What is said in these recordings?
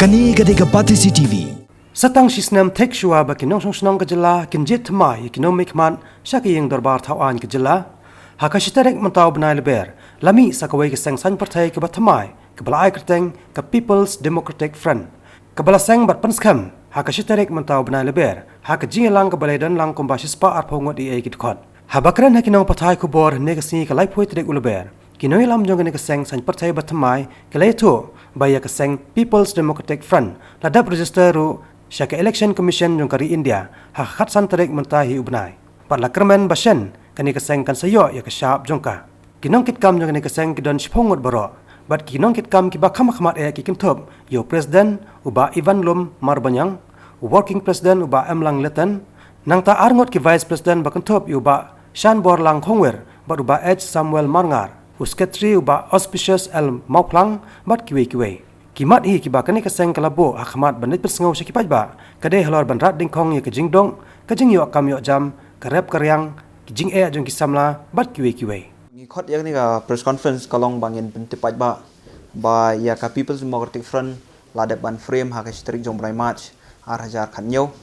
Kani gadega pati CCTV. Satang sisnam tek shua ba kinong song kejela kinjet mai kinomik man syaki yang darbar thawan kejela hakashitarek mentaw benai leber lami sakawai ke seng san partai ke bathamai ke balai kerteng ke People's Democratic Front ke balaseng bat penskam hakashitarek mentaw benai leber hak jingelang ke balai dan lang kombasis pa arpongot di ai kitkot habakran hakinong patai ku bor negasi ke lai poitrek uleber kinoi lam jong ne ke seng san partai bathamai ke lai tu baya ke seng People's Democratic Front ladap register ru Syaka Election Commission jong kari India hakat santarik mentahi ubnai. Patla kermen basen kani keseng kan sayo ya kesyap jongka. Kinong kitkam jong kani keseng kidon shipongot baro. Bat kinong kitkam kiba kamak ki kintop yo Presiden uba Ivan Lum Marbanyang, Working President uba Emlang Letan, nang ta arngot ki Vice President bakentop uba Shan Borlang Khongwer, bat uba H Samuel Marngar, Usketri uba Auspicious El Mauplang, bat kiwe. Kimat hi kiba kani keseng kalabo akhmat bandit persengau syakipaj ba kadai halor bandrat dingkong ya kejing dong kejing yo akam yo jam karep karyang kejing jong kisamla bat kiwe ni khot yang ni ka press conference kalong bangin pentipaj ba ya ka People's Democratic Front ladap ban frame ha ka strik jong brai march ar hajar khanyo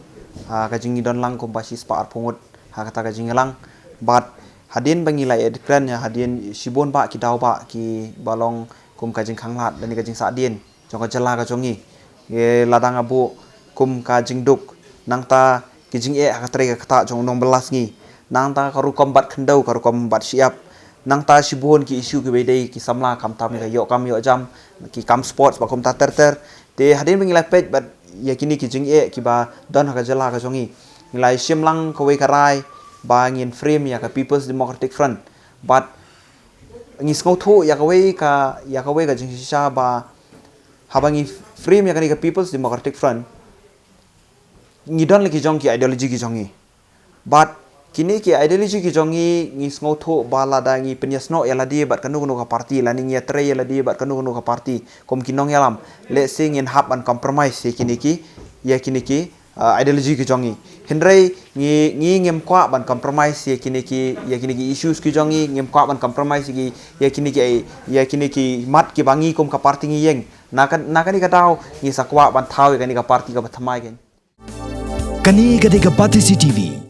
ka jing don lang kombasis pa ar pungut ha kata ka jing lang bat hadin bangilai edkran ya hadin sibon ba ki daw ba ki balong kum ka jing khanglat dan ni ka jing sadin jong ka jela ka jongi ye ladang abu kum ka jingduk nang ta kijing ka tre ka ta jong nong belas ngi nang ta karu kombat khendau karu kombat siap nang ta sibuhon ki isu ki bedai ki samla kam tam ka yo jam ki kam sports ba kom ta ter te hadin bengilai pej bat ya kini kijing ki ba don ka jela ka jongi nilai simlang ka we karai ba ngin frame ya ka People's Democratic Front bat ngis ngau ya ka we ka jing sisa ba habangi frame ya kani ka People's Democratic Front ngidon lagi jong ki ideology ki jongi but kini ki ideology ki jongi ngis ngotho bala dangi penyasno ya ladi bat kanu ka party laning ya tre ya ladi bat kanu ka party kom kinong yalam let's sing in hub and compromise kini ki ideology ki jongi hendrai ngi ngem kwa ban compromise ya kini ki issues ki jongi ngem kwa ban compromise ki ya kini ki mat ki bangi kom ka party ngi yeng nakan ni katao ngi sakwa ban thau ya kani ka party ka bathamai gen Kani gadega pati CCTV.